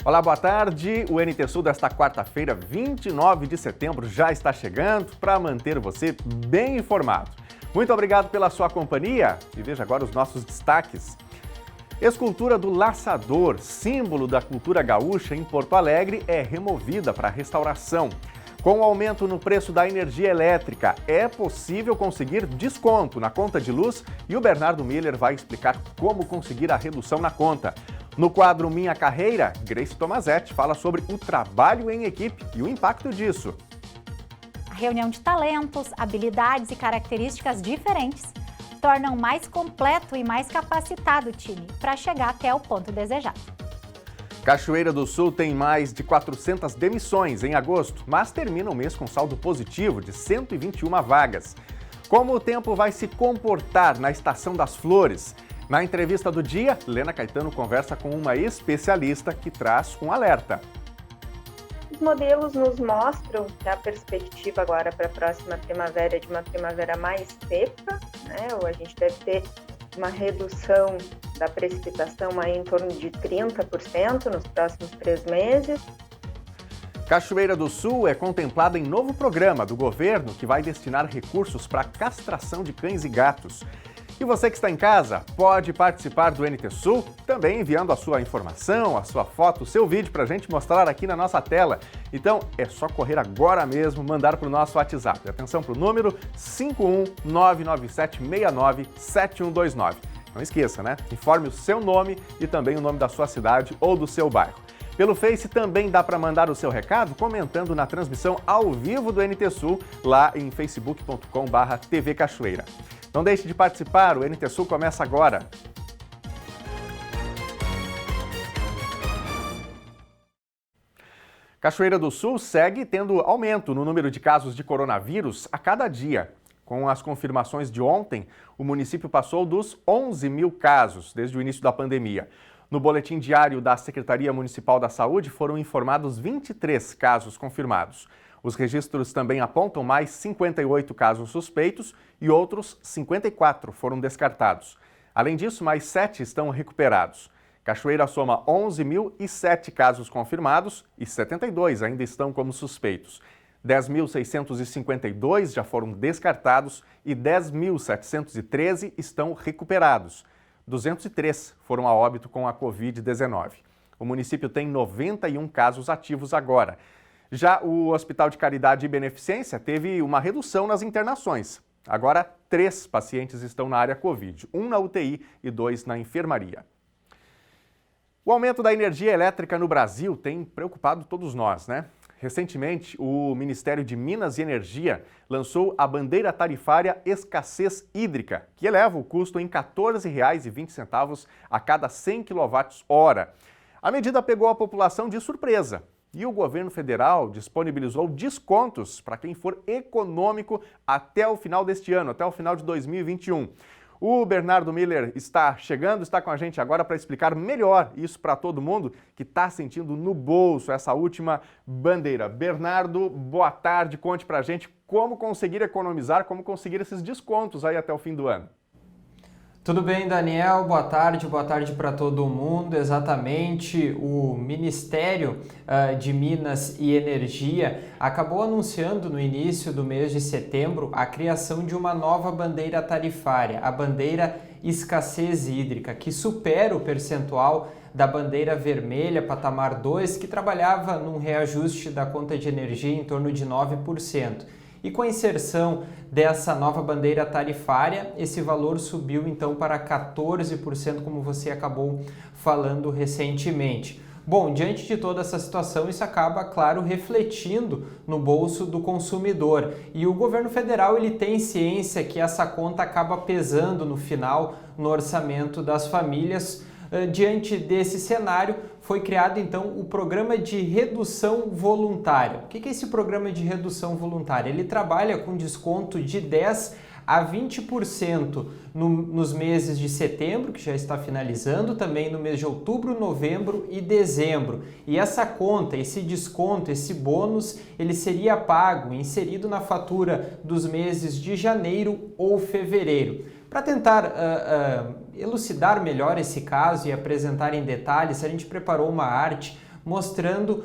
Olá, boa tarde. O NT Sul desta quarta-feira, 29 de setembro, já está chegando para manter você bem informado. Muito obrigado pela sua companhia e veja agora os nossos destaques. Escultura do Laçador, símbolo da cultura gaúcha em Porto Alegre, é removida para restauração. Com o aumento no preço da energia elétrica, é possível conseguir desconto na conta de luz e o Bernardo Miller vai explicar como conseguir a redução na conta. No quadro Minha Carreira, Grace Tomazetti fala sobre o trabalho em equipe e o impacto disso. A reunião de talentos, habilidades e características diferentes tornam mais completo e mais capacitado o time para chegar até o ponto desejado. Cachoeira do Sul tem mais de 400 demissões em agosto, mas termina o mês com saldo positivo de 121 vagas. Como o tempo vai se comportar na Estação das Flores? Na entrevista do dia, Lena Caetano conversa com uma especialista que traz um alerta. Os modelos nos mostram que a perspectiva agora para a próxima primavera é de uma primavera mais seca, né? Ou a gente deve ter uma redução da precipitação aí em torno de 30% nos próximos 3 meses. Cachoeira do Sul é contemplada em novo programa do governo que vai destinar recursos para a castração de cães e gatos. E você que está em casa pode participar do NT Sul, também enviando a sua informação, a sua foto, o seu vídeo para a gente mostrar aqui na nossa tela. Então é só correr agora mesmo, mandar para o nosso WhatsApp. Atenção para o número 51997697129. Não esqueça, né? Informe o seu nome e também o nome da sua cidade ou do seu bairro. Pelo Face também dá para mandar o seu recado comentando na transmissão ao vivo do NT Sul, lá em facebook.com/TV Cachoeira. Não deixe de participar, o NT Sul começa agora. Cachoeira do Sul segue tendo aumento no número de casos de coronavírus a cada dia. Com as confirmações de ontem, o município passou dos 11 mil casos desde o início da pandemia. No boletim diário da Secretaria Municipal da Saúde foram informados 23 casos confirmados. Os registros também apontam mais 58 casos suspeitos e outros 54 foram descartados. Além disso, mais 7 estão recuperados. Cachoeira soma 11.007 casos confirmados e 72 ainda estão como suspeitos. 10.652 já foram descartados e 10.713 estão recuperados. 203 foram a óbito com a Covid-19. O município tem 91 casos ativos agora. Já o Hospital de Caridade e Beneficência teve uma redução nas internações. Agora, 3 pacientes estão na área Covid, 1 na UTI e 2 na enfermaria. O aumento da energia elétrica no Brasil tem preocupado todos nós, né? Recentemente, o Ministério de Minas e Energia lançou a bandeira tarifária Escassez Hídrica, que eleva o custo em R$ 14,20 a cada 100 kWh. A medida pegou a população de surpresa e o governo federal disponibilizou descontos para quem for econômico até o final deste ano, até o final de 2021. O Bernardo Miller está chegando, está com a gente agora para explicar melhor isso para todo mundo que está sentindo no bolso essa última bandeira. Bernardo, boa tarde, conte para a gente como conseguir economizar, como conseguir esses descontos aí até o fim do ano. Tudo bem, Daniel? Boa tarde para todo mundo. Exatamente, o Ministério de Minas e Energia acabou anunciando no início do mês de setembro a criação de uma nova bandeira tarifária, a bandeira Escassez Hídrica, que supera o percentual da bandeira vermelha patamar 2, que trabalhava num reajuste da conta de energia em torno de 9%. E com a inserção dessa nova bandeira tarifária, esse valor subiu então para 14%, como você acabou falando recentemente. Bom, diante de toda essa situação, isso acaba, claro, refletindo no bolso do consumidor. E o governo federal ele tem ciência que essa conta acaba pesando no final no orçamento das famílias. Diante desse cenário, foi criado então o Programa de Redução Voluntária. O que é esse Programa de Redução Voluntária? Ele trabalha com desconto de 10% a 20% nos meses de setembro, que já está finalizando, também no mês de outubro, novembro e dezembro. E essa conta, esse desconto, esse bônus, ele seria pago, inserido na fatura dos meses de janeiro ou fevereiro. Para tentar elucidar melhor esse caso e apresentar em detalhes, a gente preparou uma arte mostrando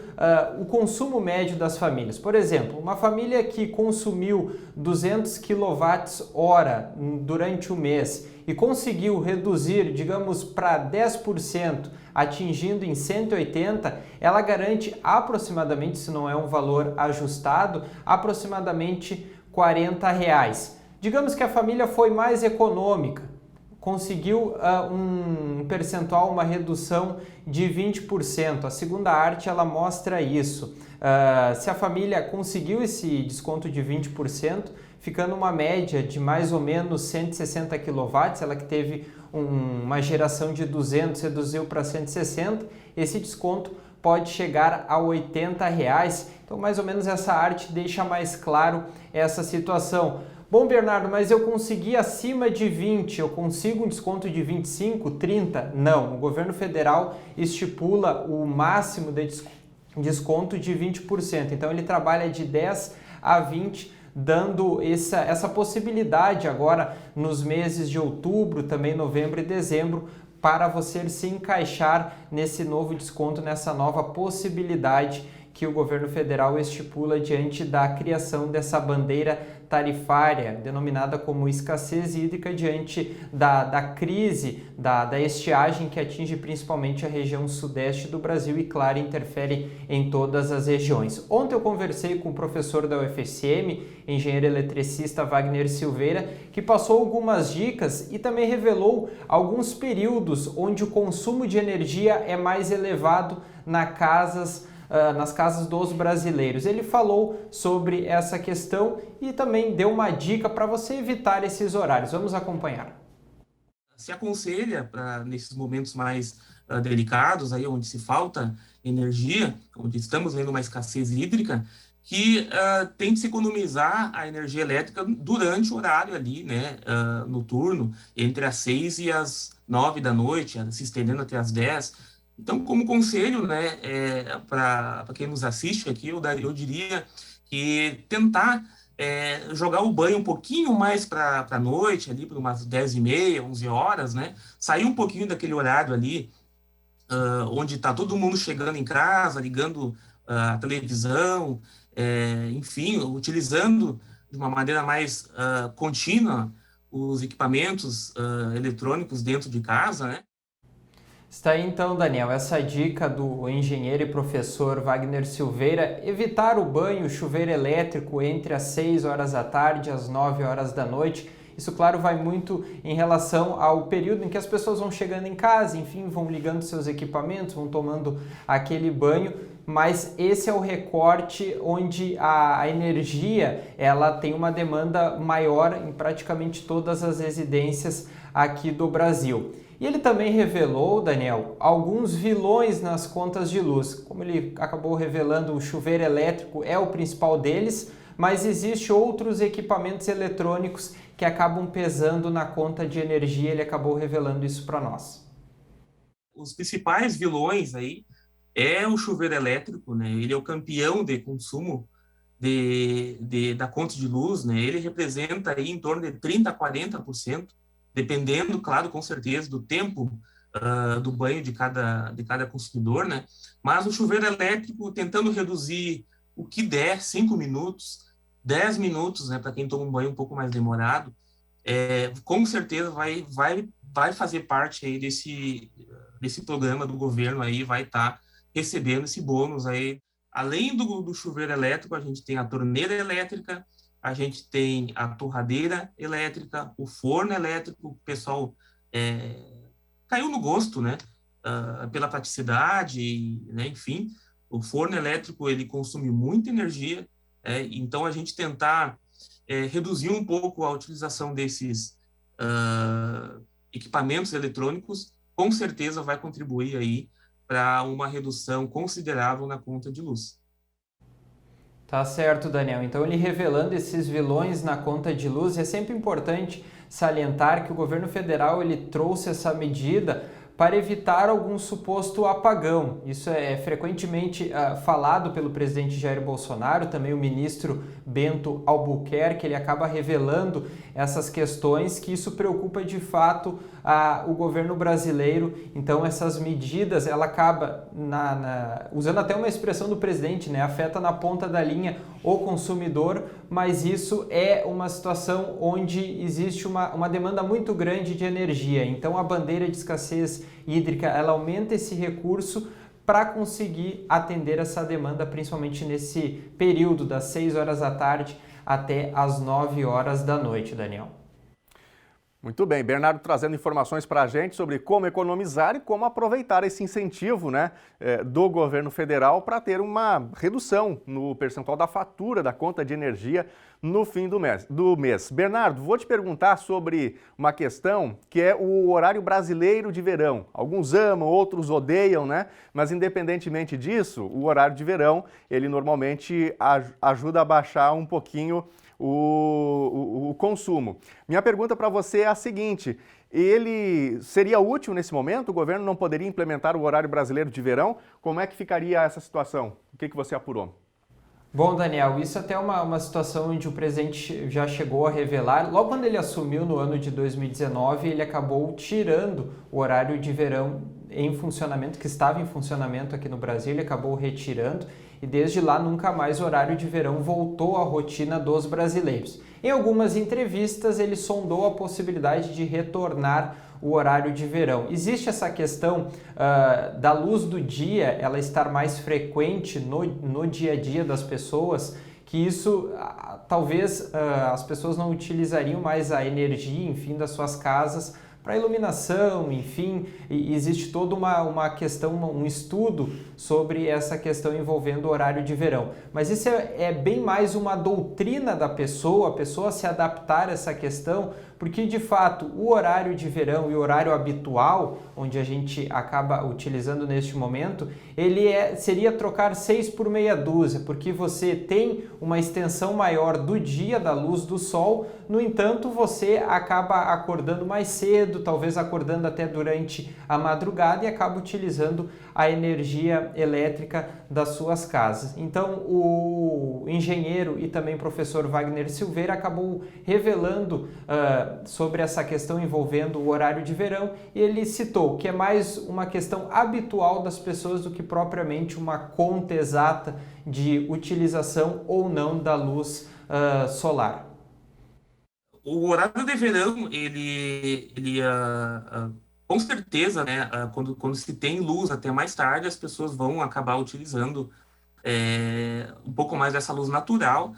o consumo médio das famílias. Por exemplo, uma família que consumiu 200 kWh durante o mês e conseguiu reduzir, digamos, para 10%, atingindo em 180, ela garante aproximadamente, se não é um valor ajustado, aproximadamente R$40. Digamos que a família foi mais econômica, conseguiu um percentual, uma redução de 20%. A segunda arte ela mostra isso. Se a família conseguiu esse desconto de 20%, ficando uma média de mais ou menos 160 kW, ela que teve uma geração de 200, reduziu para 160, esse desconto pode chegar a R$80. Então, mais ou menos essa arte deixa mais claro essa situação. Bom, Bernardo, mas eu consegui acima de 20, eu consigo um desconto de 25, 30? Não, o governo federal estipula o máximo de desconto de 20%, então ele trabalha de 10 a 20, dando essa possibilidade agora nos meses de outubro, também novembro e dezembro, para você se encaixar nesse novo desconto, nessa nova possibilidade que o governo federal estipula diante da criação dessa bandeira tarifária, denominada como escassez hídrica, diante da crise, da estiagem que atinge principalmente a região sudeste do Brasil e, claro, interfere em todas as regiões. Ontem eu conversei com o professor da UFSM, engenheiro eletricista Wagner Silveira, que passou algumas dicas e também revelou alguns períodos onde o consumo de energia é mais elevado nas casas dos brasileiros. Ele falou sobre essa questão e também deu uma dica para você evitar esses horários. Vamos acompanhar. Se aconselha, nesses momentos mais delicados, aí onde se falta energia, onde estamos vendo uma escassez hídrica, que tente se economizar a energia elétrica durante o horário ali, né, noturno, entre as 6 e as 9 da noite, se estendendo até as 10. Então, como conselho, né, para quem nos assiste aqui, eu diria que tentar jogar o banho um pouquinho mais para a noite, ali por umas 10h30, 11 horas, né, sair um pouquinho daquele horário ali, onde está todo mundo chegando em casa, ligando a televisão, enfim, utilizando de uma maneira mais contínua os equipamentos eletrônicos dentro de casa, né. Está aí então, Daniel, essa dica do engenheiro e professor Wagner Silveira: evitar o banho, o chuveiro elétrico entre as 6 horas da tarde e as 9 horas da noite. Isso, claro, vai muito em relação ao período em que as pessoas vão chegando em casa, enfim, vão ligando seus equipamentos, vão tomando aquele banho, mas esse é o recorte onde a energia ela tem uma demanda maior em praticamente todas as residências aqui do Brasil. E ele também revelou, Daniel, alguns vilões nas contas de luz. Como ele acabou revelando, o chuveiro elétrico é o principal deles, mas existem outros equipamentos eletrônicos que acabam pesando na conta de energia. Ele acabou revelando isso para nós. Os principais vilões aí é o chuveiro elétrico, né? Ele é o campeão de consumo da conta de luz, né? Ele representa aí em torno de 30% a 40%, dependendo, claro, com certeza, do tempo do banho de cada consumidor, né? Mas o chuveiro elétrico, tentando reduzir o que der, 5 minutos, 10 minutos, né, para quem toma um banho um pouco mais demorado, com certeza vai fazer parte aí desse programa do governo aí, vai estar recebendo esse bônus aí. Além do chuveiro elétrico, a gente tem a torneira elétrica, a gente tem a torradeira elétrica, o forno elétrico. O pessoal caiu no gosto, né? Pela praticidade, né? Enfim, o forno elétrico ele consome muita energia, então a gente tentar reduzir um pouco a utilização desses equipamentos eletrônicos, com certeza vai contribuir aí para uma redução considerável na conta de luz. Tá certo, Daniel. Então, ele revelando esses vilões na conta de luz, é sempre importante salientar que o governo federal ele trouxe essa medida para evitar algum suposto apagão. Isso é frequentemente falado pelo presidente Jair Bolsonaro, também o ministro Bento Albuquerque, ele acaba revelando essas questões, que isso preocupa de fato o governo brasileiro. Então essas medidas, ela acaba, usando até uma expressão do presidente, né, afeta na ponta da linha o consumidor, mas isso é uma situação onde existe uma demanda muito grande de energia. Então a bandeira de escassez hídrica, ela aumenta esse recurso para conseguir atender essa demanda, principalmente nesse período das 6 horas da tarde até as 9 horas da noite, Daniel. Muito bem, Bernardo trazendo informações para a gente sobre como economizar e como aproveitar esse incentivo, né, do governo federal para ter uma redução no percentual da fatura da conta de energia no fim do mês. Bernardo, vou te perguntar sobre uma questão que é o horário brasileiro de verão. Alguns amam, outros odeiam, né? Mas independentemente disso, o horário de verão, ele normalmente ajuda a baixar um pouquinho o consumo. Minha pergunta para você é a seguinte: ele seria útil nesse momento? O governo não poderia implementar o horário brasileiro de verão? Como é que ficaria essa situação? O que você apurou? Bom, Daniel, isso até é uma situação onde o presidente já chegou a revelar. Logo quando ele assumiu no ano de 2019, ele acabou tirando o horário de verão em funcionamento, que estava em funcionamento aqui no Brasil, ele acabou retirando, e desde lá nunca mais o horário de verão voltou à rotina dos brasileiros. Em algumas entrevistas ele sondou a possibilidade de retornar o horário de verão. Existe essa questão da luz do dia, ela estar mais frequente no dia a dia das pessoas, que isso talvez as pessoas não utilizariam mais a energia, enfim, das suas casas para iluminação, enfim, e existe toda uma questão, um estudo sobre essa questão envolvendo o horário de verão. Mas isso é bem mais uma doutrina da pessoa, a pessoa se adaptar a essa questão, porque de fato o horário de verão e o horário habitual, onde a gente acaba utilizando neste momento, ele seria trocar 6 por meia dúzia, porque você tem uma extensão maior do dia, da luz do sol, no entanto você acaba acordando mais cedo, talvez acordando até durante a madrugada, e acaba utilizando a energia elétrica das suas casas. Então o engenheiro e também professor Wagner Silveira acabou revelando sobre essa questão envolvendo o horário de verão, e ele citou que é mais uma questão habitual das pessoas do que propriamente uma conta exata de utilização ou não da luz solar. O horário de verão, ele com certeza, né, quando se tem luz até mais tarde, as pessoas vão acabar utilizando um pouco mais dessa luz natural,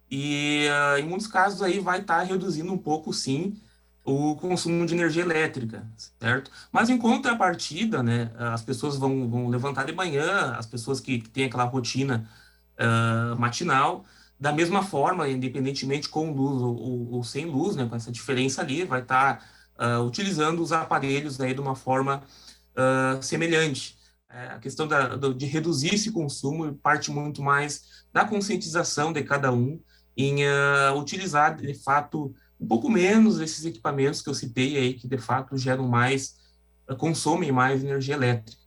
e em muitos casos aí vai estar reduzindo um pouco, sim, o consumo de energia elétrica, certo? Mas em contrapartida, né, as pessoas vão levantar de manhã, as pessoas que têm aquela rotina matinal, da mesma forma, independentemente com luz ou sem luz, né, com essa diferença ali, vai estar utilizando os aparelhos aí de uma forma semelhante. A questão de reduzir esse consumo parte muito mais da conscientização de cada um em utilizar, de fato, um pouco menos esses equipamentos que eu citei aí, que de fato geram mais, consomem mais energia elétrica.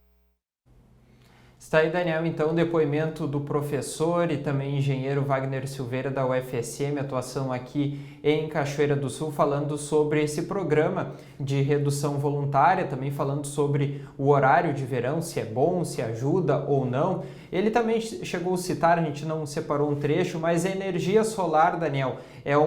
Está aí, Daniel, então, o depoimento do professor e também engenheiro Wagner Silveira da UFSM, atuação aqui em Cachoeira do Sul, falando sobre esse programa de redução voluntária, também falando sobre o horário de verão, se é bom, se ajuda ou não. Ele também chegou a citar, a gente não separou um trecho, mas a energia solar, Daniel, é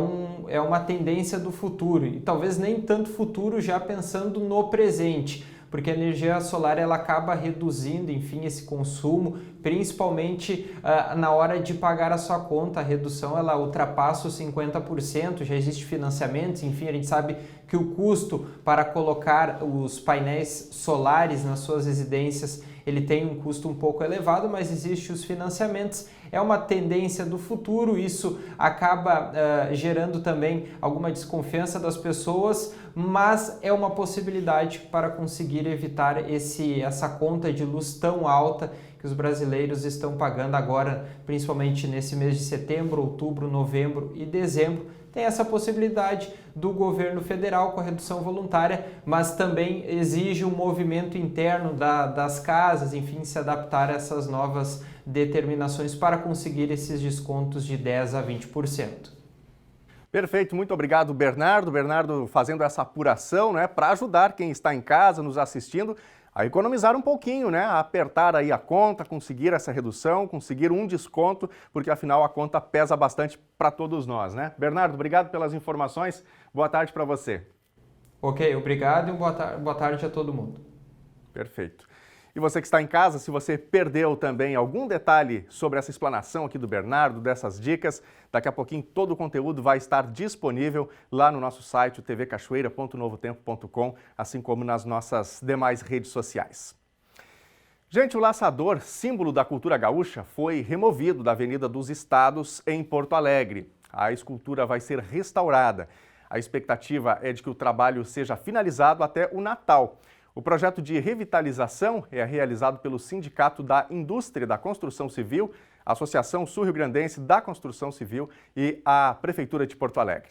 uma tendência do futuro, e talvez nem tanto futuro, já pensando no presente, porque a energia solar ela acaba reduzindo, enfim, esse consumo, principalmente na hora de pagar a sua conta. A redução ela ultrapassa os 50%, já existe financiamentos, enfim, a gente sabe que o custo para colocar os painéis solares nas suas residências ele tem um custo um pouco elevado, mas existem os financiamentos. É uma tendência do futuro, isso acaba gerando também alguma desconfiança das pessoas, mas é uma possibilidade para conseguir evitar essa conta de luz tão alta que os brasileiros estão pagando agora, principalmente nesse mês de setembro, outubro, novembro e dezembro. Tem essa possibilidade do governo federal com a redução voluntária, mas também exige um movimento interno das casas, enfim, se adaptar a essas novas determinações para conseguir esses descontos de 10% a 20%. Perfeito, muito obrigado, Bernardo. Bernardo fazendo essa apuração, né, para ajudar quem está em casa, nos assistindo, a economizar um pouquinho, né, a apertar aí a conta, conseguir essa redução, conseguir um desconto, porque afinal a conta pesa bastante para todos nós, né? Bernardo, obrigado pelas informações. Boa tarde para você. Ok, obrigado e boa tarde a todo mundo. Perfeito. E você que está em casa, se você perdeu também algum detalhe sobre essa explanação aqui do Bernardo, dessas dicas, daqui a pouquinho todo o conteúdo vai estar disponível lá no nosso site, tvcachoeira.novotempo.com, assim como nas nossas demais redes sociais. Gente, o laçador, símbolo da cultura gaúcha, foi removido da Avenida dos Estados, em Porto Alegre. A escultura vai ser restaurada. A expectativa é de que o trabalho seja finalizado até o Natal. O projeto de revitalização é realizado pelo Sindicato da Indústria da Construção Civil, a Associação Sul-Rio-Grandense da Construção Civil e a Prefeitura de Porto Alegre.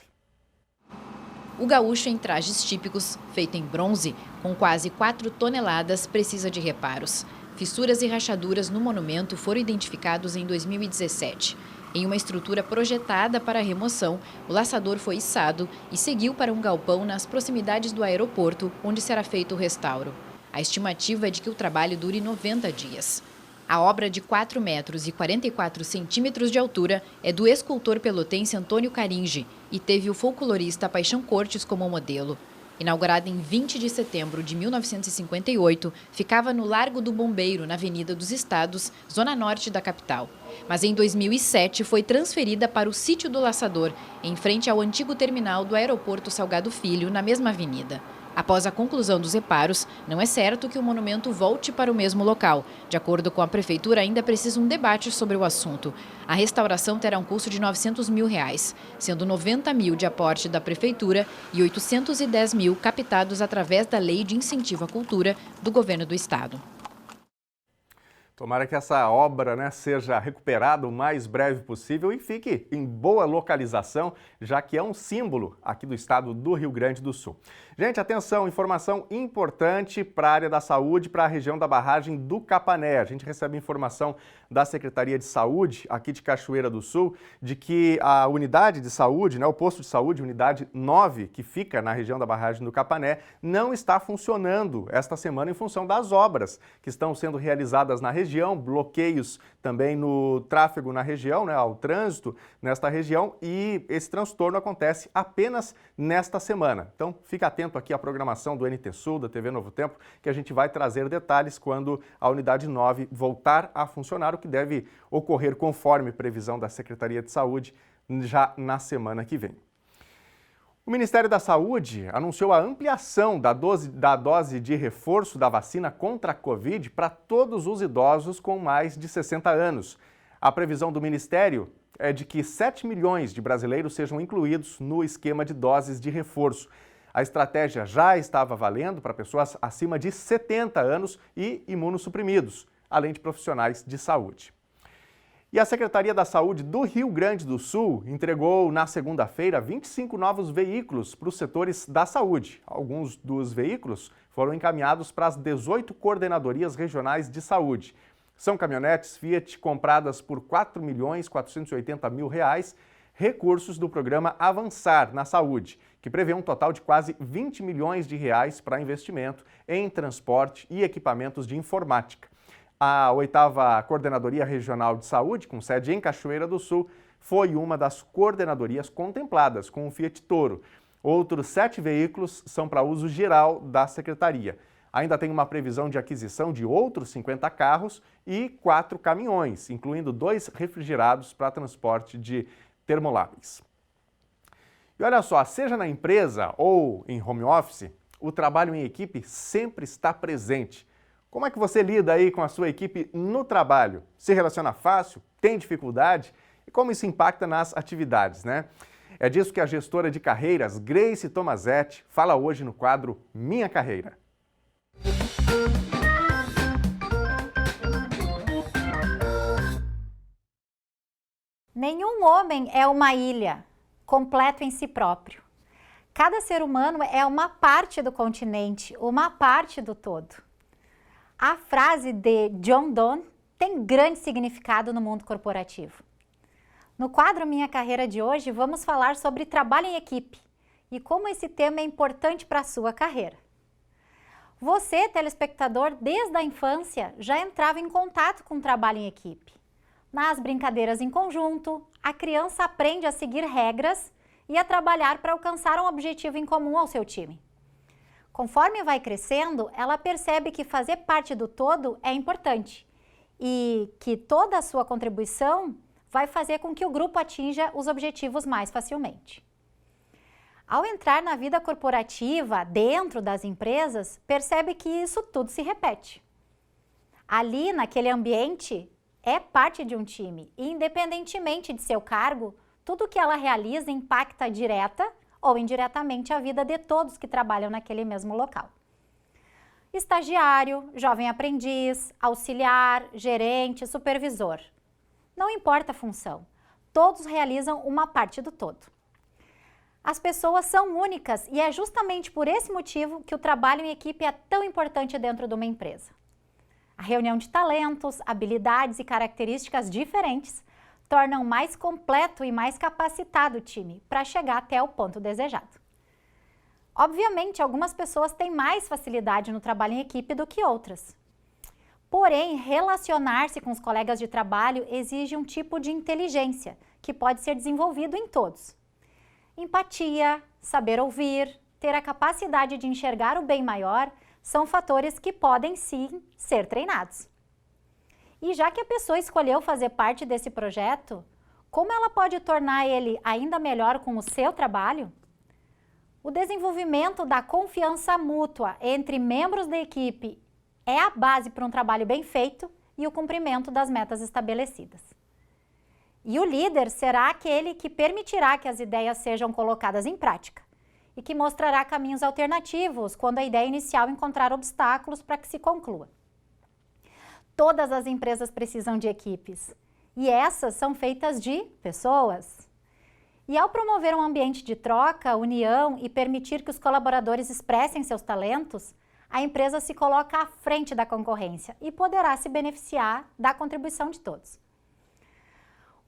O gaúcho em trajes típicos, feito em bronze, com quase 4 toneladas, precisa de reparos. Fissuras e rachaduras no monumento foram identificados em 2017. Em uma estrutura projetada para a remoção, o laçador foi içado e seguiu para um galpão nas proximidades do aeroporto, onde será feito o restauro. A estimativa é de que o trabalho dure 90 dias. A obra de 4 metros e 44 centímetros de altura é do escultor pelotense Antônio Caringe e teve o folclorista Paixão Cortes como modelo. Inaugurada em 20 de setembro de 1958, ficava no Largo do Bombeiro, na Avenida dos Estados, zona norte da capital. Mas em 2007 foi transferida para o Sítio do Laçador, em frente ao antigo terminal do Aeroporto Salgado Filho, na mesma avenida. Após a conclusão dos reparos, não é certo que o monumento volte para o mesmo local. De acordo com a Prefeitura, ainda precisa um debate sobre o assunto. A restauração terá um custo de R$ 900 mil, sendo 90 mil de aporte da Prefeitura e 810 mil captados através da Lei de Incentivo à Cultura do Governo do Estado. Tomara que essa obra, né, seja recuperada o mais breve possível e fique em boa localização, já que é um símbolo aqui do estado do Rio Grande do Sul. Gente, atenção, informação importante para a área da saúde, para a região da barragem do Capané. A gente recebe informação da Secretaria de Saúde aqui de Cachoeira do Sul, de que a unidade de saúde, né, o posto de saúde, unidade 9, que fica na região da barragem do Capané, não está funcionando esta semana em função das obras que estão sendo realizadas na região, bloqueios também no tráfego na região, né, ao trânsito nesta região, e esse transtorno acontece apenas nesta semana. Então, fica atento aqui à programação do NT Sul, da TV Novo Tempo, que a gente vai trazer detalhes quando a unidade 9 voltar a funcionar, o que deve ocorrer conforme previsão da Secretaria de Saúde já na semana que vem. O Ministério da Saúde anunciou a ampliação da dose de reforço da vacina contra a Covid para todos os idosos com mais de 60 anos. A previsão do Ministério é de que 7 milhões de brasileiros sejam incluídos no esquema de doses de reforço. A estratégia já estava valendo para pessoas acima de 70 anos e imunossuprimidos, além de profissionais de saúde. E a Secretaria da Saúde do Rio Grande do Sul entregou na segunda-feira 25 novos veículos para os setores da saúde. Alguns dos veículos foram encaminhados para as 18 coordenadorias regionais de saúde. São caminhonetes Fiat compradas por R$ 4.480.000, recursos do programa Avançar na Saúde, que prevê um total de quase 20 milhões de reais para investimento em transporte e equipamentos de informática. A 8ª Coordenadoria Regional de Saúde, com sede em Cachoeira do Sul, foi uma das coordenadorias contempladas com o Fiat Toro. Outros 7 veículos são para uso geral da Secretaria. Ainda tem uma previsão de aquisição de outros 50 carros e 4 caminhões, incluindo 2 refrigerados para transporte de termoláveis. E olha só, seja na empresa ou em home office, o trabalho em equipe sempre está presente. Como é que você lida aí com a sua equipe no trabalho? Se relaciona fácil? Tem dificuldade? E como isso impacta nas atividades, né? É disso que a gestora de carreiras, Grace Tomazetti, fala hoje no quadro Minha Carreira. Nenhum homem é uma ilha, completo em si próprio. Cada ser humano é uma parte do continente, uma parte do todo. A frase de John Donne tem grande significado no mundo corporativo. No quadro Minha Carreira de hoje, vamos falar sobre trabalho em equipe e como esse tema é importante para a sua carreira. Você, telespectador, desde a infância já entrava em contato com o trabalho em equipe. Nas brincadeiras em conjunto, a criança aprende a seguir regras e a trabalhar para alcançar um objetivo em comum ao seu time. Conforme vai crescendo, ela percebe que fazer parte do todo é importante e que toda a sua contribuição vai fazer com que o grupo atinja os objetivos mais facilmente. Ao entrar na vida corporativa, dentro das empresas, percebe que isso tudo se repete. Ali, naquele ambiente, é parte de um time e, independentemente de seu cargo, tudo que ela realiza impacta direta ou indiretamente a vida de todos que trabalham naquele mesmo local. Estagiário, jovem aprendiz, auxiliar, gerente, supervisor. Não importa a função, todos realizam uma parte do todo. As pessoas são únicas e é justamente por esse motivo que o trabalho em equipe é tão importante dentro de uma empresa. A reunião de talentos, habilidades e características diferentes tornam mais completo e mais capacitado o time para chegar até o ponto desejado. Obviamente, algumas pessoas têm mais facilidade no trabalho em equipe do que outras. Porém, relacionar-se com os colegas de trabalho exige um tipo de inteligência que pode ser desenvolvido em todos. Empatia, saber ouvir, ter a capacidade de enxergar o bem maior são fatores que podem sim ser treinados. E já que a pessoa escolheu fazer parte desse projeto, como ela pode tornar ele ainda melhor com o seu trabalho? O desenvolvimento da confiança mútua entre membros da equipe é a base para um trabalho bem feito e o cumprimento das metas estabelecidas. E o líder será aquele que permitirá que as ideias sejam colocadas em prática e que mostrará caminhos alternativos quando a ideia inicial encontrar obstáculos para que se conclua. Todas as empresas precisam de equipes e essas são feitas de pessoas. E ao promover um ambiente de troca, união e permitir que os colaboradores expressem seus talentos, a empresa se coloca à frente da concorrência e poderá se beneficiar da contribuição de todos.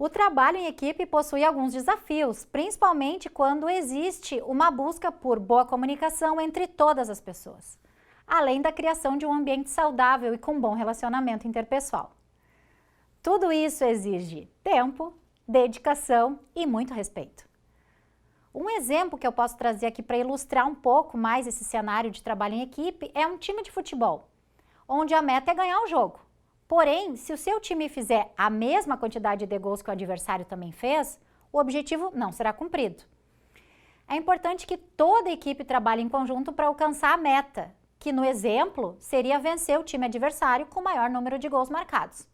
O trabalho em equipe possui alguns desafios, principalmente quando existe uma busca por boa comunicação entre todas as pessoas, além da criação de um ambiente saudável e com bom relacionamento interpessoal. Tudo isso exige tempo, dedicação e muito respeito. Um exemplo que eu posso trazer aqui para ilustrar um pouco mais esse cenário de trabalho em equipe é um time de futebol, onde a meta é ganhar o jogo. Porém, se o seu time fizer a mesma quantidade de gols que o adversário também fez, o objetivo não será cumprido. É importante que toda a equipe trabalhe em conjunto para alcançar a meta, que no exemplo seria vencer o time adversário com o maior número de gols marcados.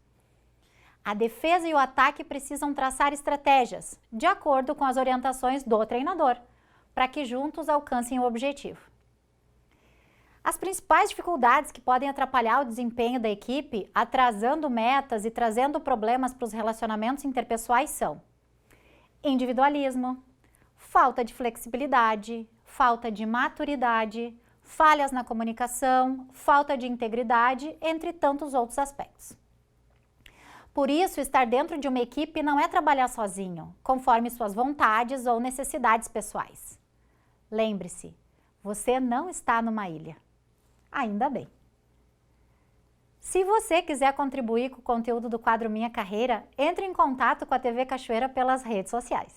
A defesa e o ataque precisam traçar estratégias, de acordo com as orientações do treinador, para que juntos alcancem o objetivo. As principais dificuldades que podem atrapalhar o desempenho da equipe, atrasando metas e trazendo problemas para os relacionamentos interpessoais são individualismo, falta de flexibilidade, falta de maturidade, falhas na comunicação, falta de integridade, entre tantos outros aspectos. Por isso, estar dentro de uma equipe não é trabalhar sozinho, conforme suas vontades ou necessidades pessoais. Lembre-se, você não está numa ilha. Ainda bem. Se você quiser contribuir com o conteúdo do quadro Minha Carreira, entre em contato com a TV Cachoeira pelas redes sociais.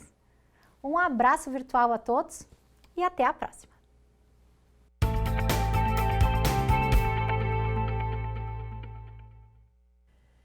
Um abraço virtual a todos e até a próxima.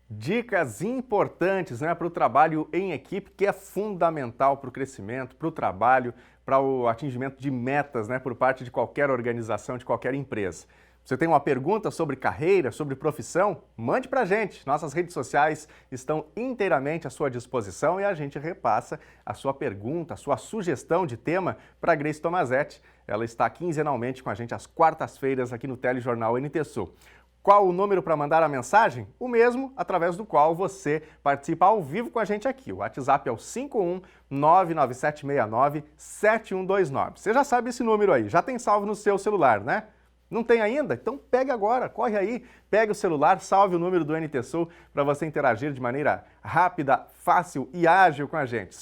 Dicas importantes, né, para o trabalho em equipe, que é fundamental para o crescimento, para o trabalho, para o atingimento de metas, né, por parte de qualquer organização, de qualquer empresa. Você tem uma pergunta sobre carreira, sobre profissão? Mande para a gente. Nossas redes sociais estão inteiramente à sua disposição e a gente repassa a sua pergunta, a sua sugestão de tema para a Grace Tomazetti. Ela está quinzenalmente com a gente às quartas-feiras aqui no Telejornal NT Sul. Qual o número para mandar a mensagem? O mesmo através do qual você participa ao vivo com a gente aqui. O WhatsApp é o 51997697129. Você já sabe esse número aí, já tem salvo no seu celular, né? Não tem ainda? Então pegue agora, corre aí, pegue o celular, salve o número do NT Sul para você interagir de maneira rápida, fácil e ágil com a gente.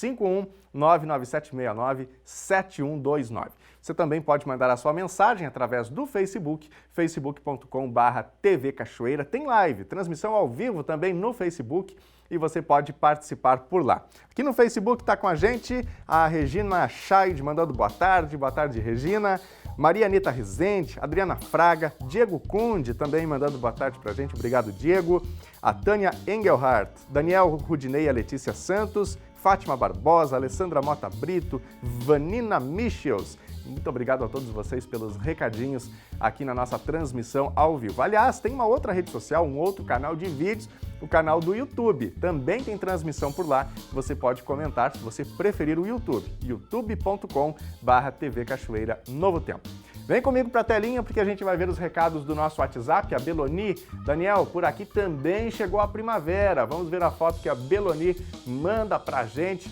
51997697129. Você também pode mandar a sua mensagem através do Facebook, facebook.com/TV Cachoeira. Tem live, transmissão ao vivo também no Facebook e você pode participar por lá. Aqui no Facebook está com a gente a Regina Scheid mandando boa tarde Regina. Maria Anita Rezende, Adriana Fraga, Diego Kunde também mandando boa tarde pra gente, obrigado Diego. A Tânia Engelhardt, Daniel Rudinei, a Letícia Santos, Fátima Barbosa, Alessandra Mota Brito, Vanina Michels. Muito obrigado a todos vocês pelos recadinhos aqui na nossa transmissão ao vivo. Aliás, tem uma outra rede social, um outro canal de vídeos, o canal do YouTube. Também tem transmissão por lá. Você pode comentar se você preferir o YouTube. youtube.com/TV Cachoeira Novo Tempo. Vem comigo para a telinha porque a gente vai ver os recados do nosso WhatsApp, a Beloni. Daniel, por aqui também chegou a primavera. Vamos ver a foto que a Beloni manda pra gente.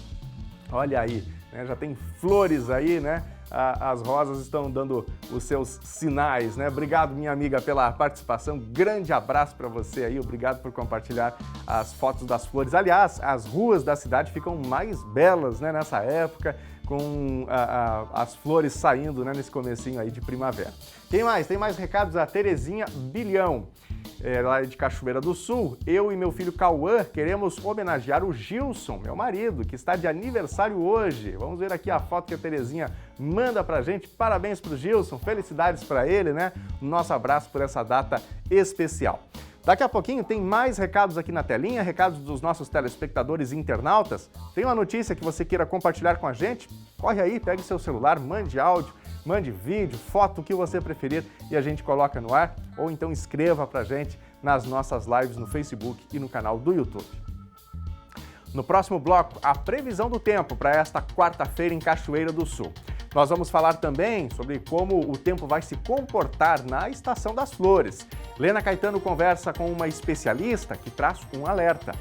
Olha aí, né? Já tem flores aí, né? As rosas estão dando os seus sinais, né? Obrigado, minha amiga, pela participação. Grande abraço para você aí. Obrigado por compartilhar as fotos das flores. Aliás, as ruas da cidade ficam mais belas, né, nessa época, com as flores saindo, né, nesse comecinho aí de primavera. Quem mais? Tem mais recados? A Terezinha Bilhão. Lá de Cachoeira do Sul, eu e meu filho Cauã queremos homenagear o Gilson, meu marido, que está de aniversário hoje. Vamos ver aqui a foto que a Terezinha manda pra gente. Parabéns pro Gilson, felicidades para ele, né? Nosso abraço por essa data especial. Daqui a pouquinho tem mais recados aqui na telinha, recados dos nossos telespectadores e internautas. Tem uma notícia que você queira compartilhar com a gente? Corre aí, pegue seu celular, mande áudio, mande vídeo, foto, o que você preferir e a gente coloca no ar. Ou então escreva pra gente nas nossas lives no Facebook e no canal do YouTube. No próximo bloco, a previsão do tempo para esta quarta-feira em Cachoeira do Sul. Nós vamos falar também sobre como o tempo vai se comportar na Estação das Flores. Lena Caetano conversa com uma especialista que traz um alerta.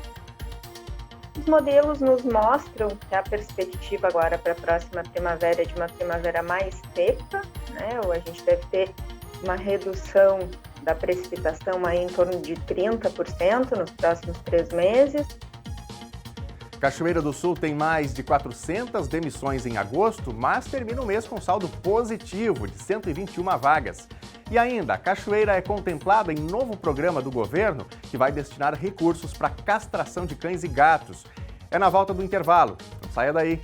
Os modelos nos mostram que a perspectiva agora para a próxima primavera é de uma primavera mais seca, né? Ou a gente deve ter uma redução da precipitação aí em torno de 30% nos próximos 3 meses. Cachoeira do Sul tem mais de 400 demissões em agosto, mas termina o mês com saldo positivo de 121 vagas. E ainda, a Cachoeira é contemplada em novo programa do governo que vai destinar recursos para castração de cães e gatos. É na volta do intervalo. Não saia daí.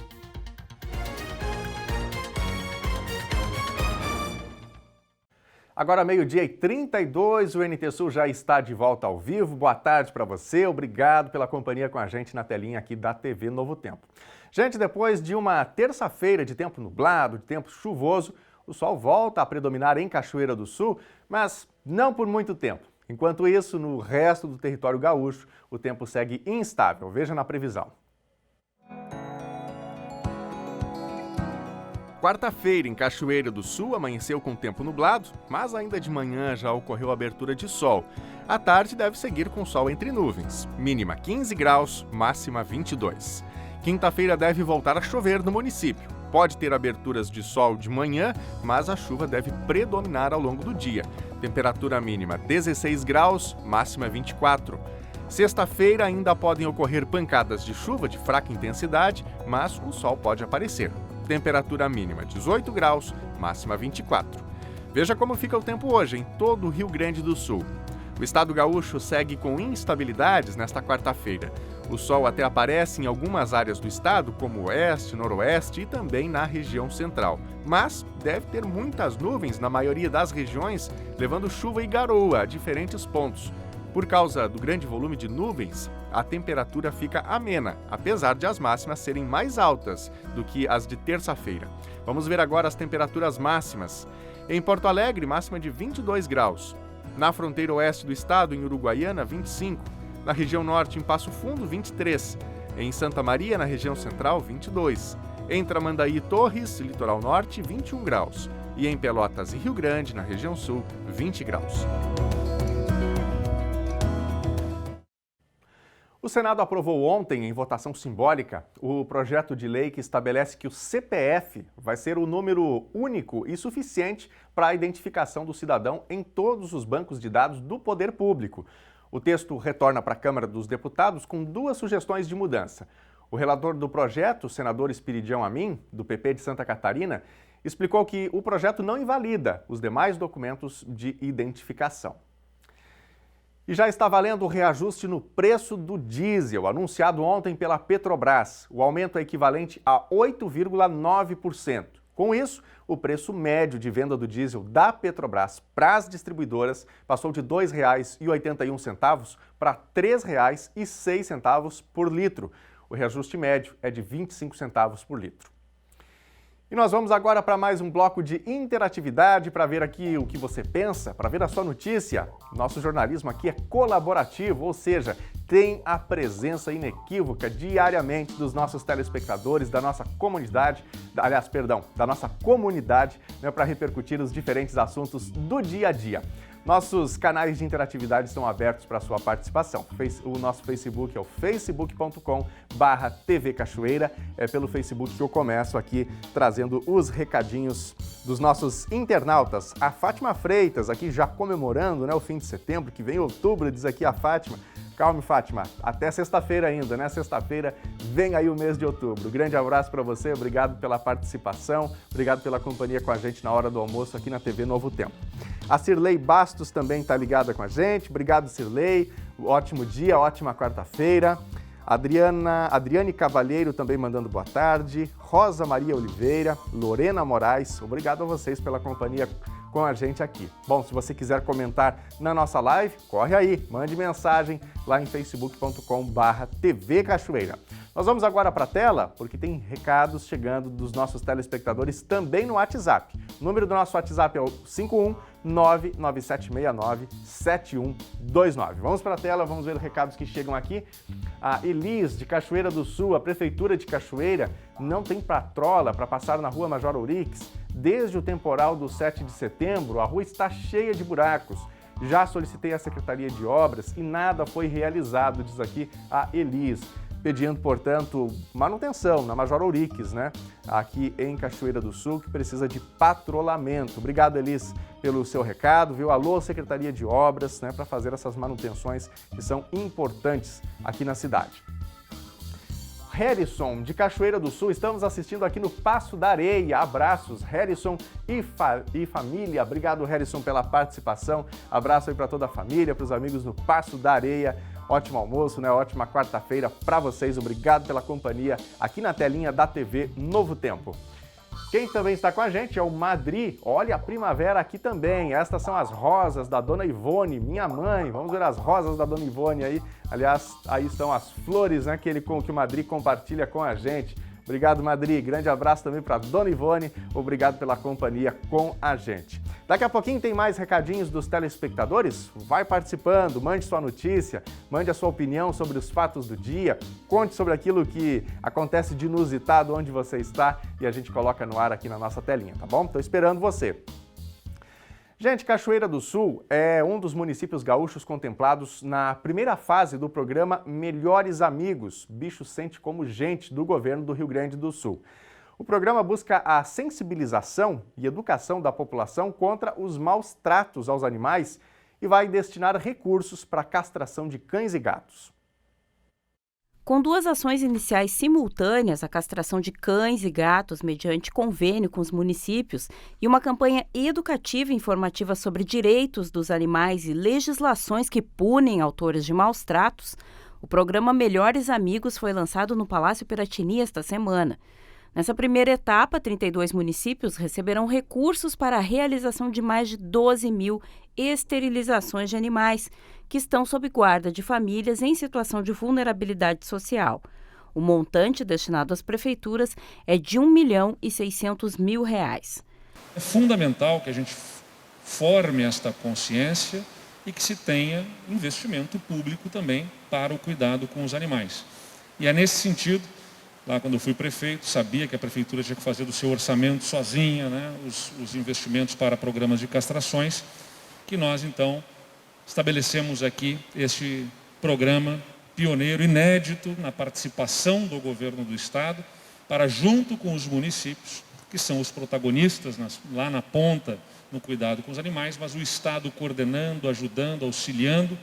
Agora, 12h32, o NT Sul já está de volta ao vivo. Boa tarde para você, obrigado pela companhia com a gente na telinha aqui da TV Novo Tempo. Gente, depois de uma terça-feira de tempo nublado, de tempo chuvoso, o sol volta a predominar em Cachoeira do Sul, mas não por muito tempo. Enquanto isso, no resto do território gaúcho, o tempo segue instável. Veja na previsão. Quarta-feira, em Cachoeira do Sul, amanheceu com tempo nublado, mas ainda de manhã já ocorreu a abertura de sol. À tarde deve seguir com sol entre nuvens, mínima 15 graus, máxima 22. Quinta-feira deve voltar a chover no município. Pode ter aberturas de sol de manhã, mas a chuva deve predominar ao longo do dia. Temperatura mínima 16 graus, máxima 24. Sexta-feira ainda podem ocorrer pancadas de chuva de fraca intensidade, mas o sol pode aparecer. Temperatura mínima 18 graus, máxima 24. Veja como fica o tempo hoje em todo o Rio Grande do Sul. O estado gaúcho segue com instabilidades nesta quarta-feira. O sol até aparece em algumas áreas do estado, como oeste, noroeste e também na região central. Mas deve ter muitas nuvens na maioria das regiões, levando chuva e garoa a diferentes pontos. Por causa do grande volume de nuvens, a temperatura fica amena, apesar de as máximas serem mais altas do que as de terça-feira. Vamos ver agora as temperaturas máximas. Em Porto Alegre, máxima de 22 graus. Na fronteira oeste do estado, em Uruguaiana, 25. Na região norte, em Passo Fundo, 23. Em Santa Maria, na região central, 22. Em Tramandaí e Torres, litoral norte, 21 graus. E em Pelotas e Rio Grande, na região sul, 20 graus. O Senado aprovou ontem, em votação simbólica, o projeto de lei que estabelece que o CPF vai ser o número único e suficiente para a identificação do cidadão em todos os bancos de dados do poder público. O texto retorna para a Câmara dos Deputados com 2 sugestões de mudança. O relator do projeto, o senador Espiridião Amin, do PP de Santa Catarina, explicou que o projeto não invalida os demais documentos de identificação. E já está valendo o reajuste no preço do diesel, anunciado ontem pela Petrobras. O aumento é equivalente a 8,9%. Com isso, o preço médio de venda do diesel da Petrobras para as distribuidoras passou de R$ 2,81 para R$ 3,06 por litro. O reajuste médio é de 25 centavos por litro. E nós vamos agora para mais um bloco de interatividade para ver aqui o que você pensa, para ver a sua notícia. Nosso jornalismo aqui é colaborativo, ou seja, tem a presença inequívoca diariamente dos nossos telespectadores, da nossa comunidade, da nossa comunidade, né, para repercutir os diferentes assuntos do dia a dia. Nossos canais de interatividade estão abertos para a sua participação. O nosso Facebook é o facebook.com/TV Cachoeira. É pelo Facebook que eu começo aqui trazendo os recadinhos dos nossos internautas. A Fátima Freitas aqui já comemorando, né, o fim de setembro, que vem outubro, diz aqui a Fátima. Calme, Fátima, até sexta-feira ainda, né? Sexta-feira vem aí o mês de outubro. Grande abraço para você, obrigado pela participação, obrigado pela companhia com a gente na hora do almoço aqui na TV Novo Tempo. A Cirlei Bastos também está ligada com a gente, obrigado, Cirlei, ótimo dia, ótima quarta-feira. Adriane Cavalheiro também mandando boa tarde, Rosa Maria Oliveira, Lorena Moraes, obrigado a vocês pela companhia com a gente aqui. Bom, se você quiser comentar na nossa live, corre aí, mande mensagem lá em facebook.com/TV Cachoeira. Nós vamos agora para a tela, porque tem recados chegando dos nossos telespectadores também no WhatsApp. O número do nosso WhatsApp é o 51997697129. Vamos para a tela, vamos ver os recados que chegam aqui. A Elis, de Cachoeira do Sul, a Prefeitura de Cachoeira não tem patrola para passar na Rua Major Ourix. Desde o temporal do 7 de setembro, a rua está cheia de buracos. Já solicitei à Secretaria de Obras e nada foi realizado, diz aqui a Elis. Pedindo, portanto, manutenção na Major Ourix, né? Aqui em Cachoeira do Sul, que precisa de patrulhamento. Obrigado, Elis, pelo seu recado, viu? Alô, Secretaria de Obras, né? Para fazer essas manutenções que são importantes aqui na cidade. Harrison, de Cachoeira do Sul, estamos assistindo aqui no Passo da Areia. Abraços, Harrison e família. Obrigado, Harrison, pela participação. Abraço aí para toda a família, para os amigos no Passo da Areia. Ótimo almoço, né? Ótima quarta-feira para vocês. Obrigado pela companhia aqui na telinha da TV Novo Tempo. Quem também está com a gente é o Madri. Olha a primavera aqui também. Estas são as rosas da Dona Ivone, minha mãe. Vamos ver as rosas da Dona Ivone aí. Aliás, aí estão as flores, né, que o Madri compartilha com a gente. Obrigado, Madri. Grande abraço também para Dona Ivone. Obrigado pela companhia com a gente. Daqui a pouquinho tem mais recadinhos dos telespectadores. Vai participando, mande sua notícia, mande a sua opinião sobre os fatos do dia, conte sobre aquilo que acontece de inusitado onde você está e a gente coloca no ar aqui na nossa telinha, tá bom? Estou esperando você. Gente, Cachoeira do Sul é um dos municípios gaúchos contemplados na primeira fase do programa Melhores Amigos, Bicho Sente Como Gente, do governo do Rio Grande do Sul. O programa busca a sensibilização e educação da população contra os maus tratos aos animais e vai destinar recursos para a castração de cães e gatos. Com 2 ações iniciais simultâneas, a castração de cães e gatos mediante convênio com os municípios e uma campanha educativa e informativa sobre direitos dos animais e legislações que punem autores de maus tratos, o programa Melhores Amigos foi lançado no Palácio Piratini esta semana. Nessa primeira etapa, 32 municípios receberão recursos para a realização de mais de 12 mil esterilizações de animais, que estão sob guarda de famílias em situação de vulnerabilidade social. O montante destinado às prefeituras é de R$ 1.600.000. É fundamental que a gente forme esta consciência e que se tenha investimento público também para o cuidado com os animais. E é nesse sentido, lá quando eu fui prefeito, sabia que a prefeitura tinha que fazer do seu orçamento sozinha, né, os investimentos para programas de castrações, que nós então estabelecemos aqui este programa pioneiro, inédito, na participação do governo do Estado, para, junto com os municípios, que são os protagonistas lá na ponta, no cuidado com os animais, mas o Estado coordenando, ajudando, auxiliando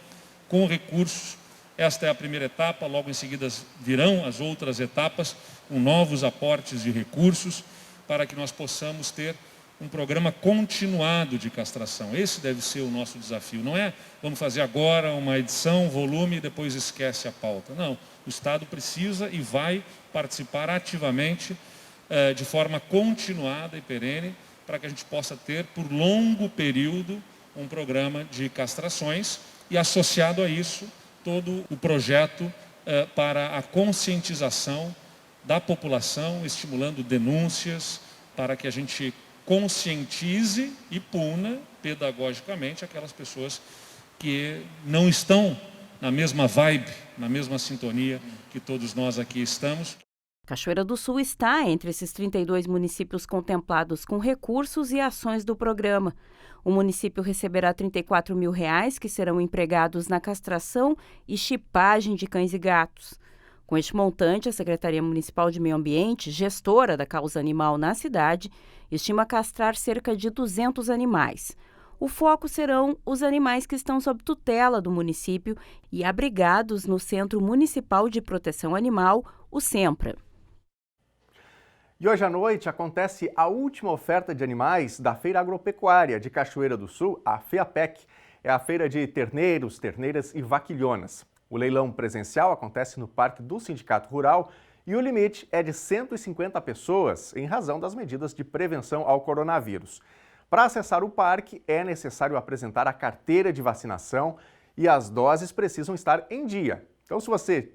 com recursos. Esta é a primeira etapa, logo em seguida virão as outras etapas, com novos aportes de recursos, para que nós possamos ter um programa continuado de castração. Esse deve ser o nosso desafio. Não é vamos fazer agora uma edição, volume e depois esquece a pauta. Não, o Estado precisa e vai participar ativamente, de forma continuada e perene, para que a gente possa ter, por longo período, um programa de castrações e, associado a isso, todo o projeto para a conscientização da população, estimulando denúncias, para que a gente conscientize e puna pedagogicamente aquelas pessoas que não estão na mesma vibe, na mesma sintonia que todos nós aqui estamos. Cachoeira do Sul está entre esses 32 municípios contemplados com recursos e ações do programa. O município receberá R$ 34 mil, que serão empregados na castração e chipagem de cães e gatos. Com este montante, a Secretaria Municipal de Meio Ambiente, gestora da causa animal na cidade, estima castrar cerca de 200 animais. O foco serão os animais que estão sob tutela do município e abrigados no Centro Municipal de Proteção Animal, o SEMPRA. E hoje à noite acontece a última oferta de animais da Feira Agropecuária de Cachoeira do Sul, a FEAPEC. É a feira de terneiros, terneiras e vaquilhonas. O leilão presencial acontece no Parque do Sindicato Rural e o limite é de 150 pessoas, em razão das medidas de prevenção ao coronavírus. Para acessar o parque, é necessário apresentar a carteira de vacinação e as doses precisam estar em dia. Então, se você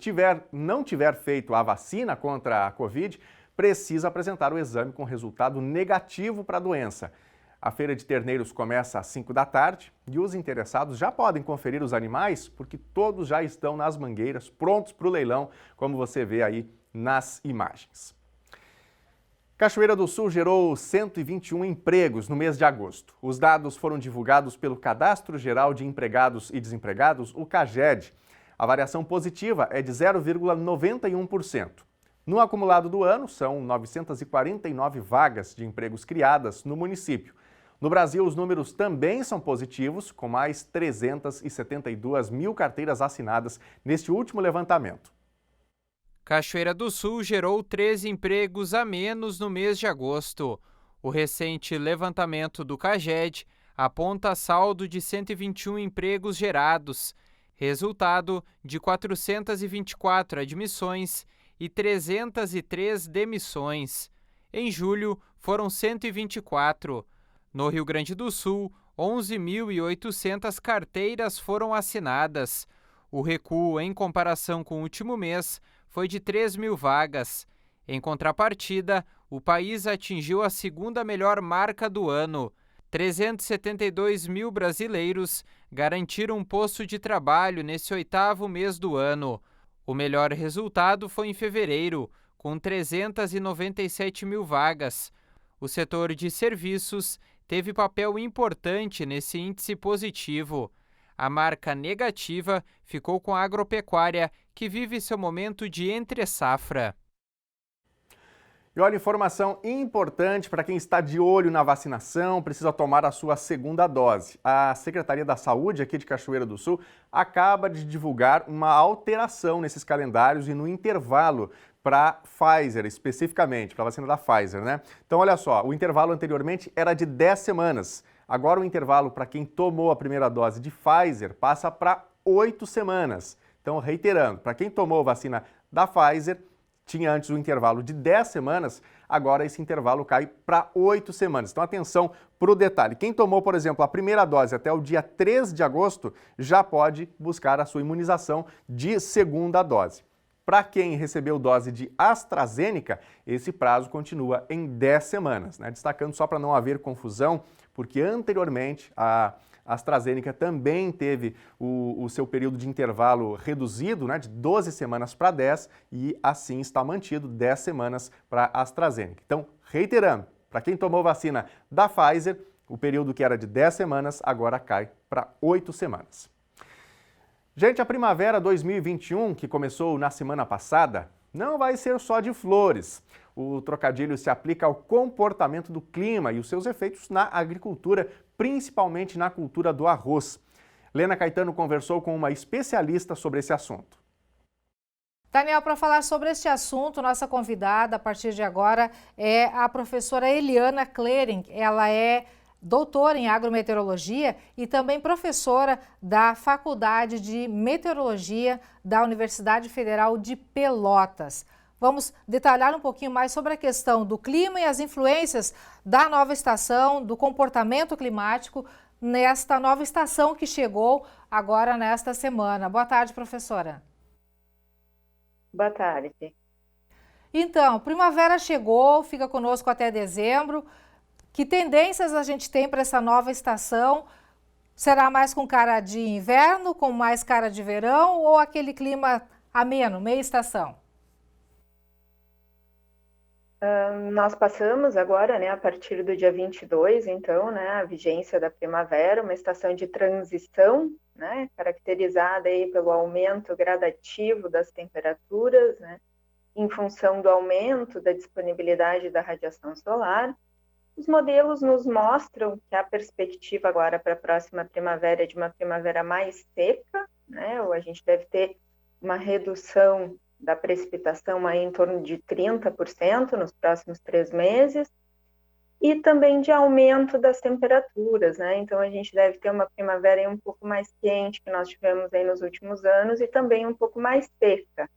não tiver feito a vacina contra a Covid, precisa apresentar o exame com resultado negativo para a doença. A feira de terneiros começa às 5 da tarde e os interessados já podem conferir os animais porque todos já estão nas mangueiras, prontos para o leilão, como você vê aí nas imagens. Cachoeira do Sul gerou 121 empregos no mês de agosto. Os dados foram divulgados pelo Cadastro Geral de Empregados e Desempregados, o CAGED. A variação positiva é de 0,91%. No acumulado do ano, são 949 vagas de empregos criadas no município. No Brasil, os números também são positivos, com mais 372 mil carteiras assinadas neste último levantamento. Cachoeira do Sul gerou 13 empregos a menos no mês de agosto. O recente levantamento do CAGED aponta saldo de 121 empregos gerados, resultado de 424 admissões e 303 demissões. Em julho, foram 124. No Rio Grande do Sul, 11.800 carteiras foram assinadas. O recuo, em comparação com o último mês, foi de 3 mil vagas. Em contrapartida, o país atingiu a segunda melhor marca do ano. 372 mil brasileiros garantiram um posto de trabalho nesse 8º mês do ano. O melhor resultado foi em fevereiro, com 397 mil vagas. O setor de serviços teve papel importante nesse índice positivo. A marca negativa ficou com a agropecuária, que vive seu momento de entre-safra. E olha, informação importante para quem está de olho na vacinação, precisa tomar a sua segunda dose. A Secretaria da Saúde aqui de Cachoeira do Sul acaba de divulgar uma alteração nesses calendários e no intervalo para Pfizer, especificamente, para a vacina da Pfizer, né? Então, olha só, o intervalo anteriormente era de 10 semanas. Agora o intervalo para quem tomou a primeira dose de Pfizer passa para 8 semanas. Então, reiterando, para quem tomou a vacina da Pfizer, tinha antes um intervalo de 10 semanas, agora esse intervalo cai para 8 semanas. Então, atenção para o detalhe. Quem tomou, por exemplo, a primeira dose até o dia 3 de agosto, já pode buscar a sua imunização de segunda dose. Para quem recebeu dose de AstraZeneca, esse prazo continua em 10 semanas. Né? Destacando só para não haver confusão, porque anteriormente a AstraZeneca também teve o seu período de intervalo reduzido, né, de 12 semanas para 10, e assim está mantido 10 semanas para a AstraZeneca. Então, reiterando, para quem tomou vacina da Pfizer, o período que era de 10 semanas agora cai para 8 semanas. Gente, a primavera 2021, que começou na semana passada, não vai ser só de flores. O trocadilho se aplica ao comportamento do clima e os seus efeitos na agricultura, principalmente na cultura do arroz. Lena Caetano conversou com uma especialista sobre esse assunto. Daniel, para falar sobre este assunto, nossa convidada a partir de agora é a professora Eliana Klering. Ela é doutora em agrometeorologia e também professora da Faculdade de Meteorologia da Universidade Federal de Pelotas. Vamos detalhar um pouquinho mais sobre a questão do clima e as influências da nova estação, do comportamento climático nesta nova estação que chegou agora nesta semana. Boa tarde, professora. Boa tarde. Então, primavera chegou, fica conosco até dezembro. Que tendências a gente tem para essa nova estação? Será mais com cara de inverno, com mais cara de verão ou aquele clima ameno, meia estação? Nós passamos agora, a partir do dia 22, então, a vigência da primavera, uma estação de transição, caracterizada aí pelo aumento gradativo das temperaturas, em função do aumento da disponibilidade da radiação solar. Os modelos nos mostram que a perspectiva agora para a próxima primavera é de uma primavera mais seca, ou a gente deve ter uma redução da precipitação aí em torno de 30% nos próximos 3 meses, e também de aumento das temperaturas, Então a gente deve ter uma primavera aí um pouco mais quente que nós tivemos aí nos últimos anos e também um pouco mais seca.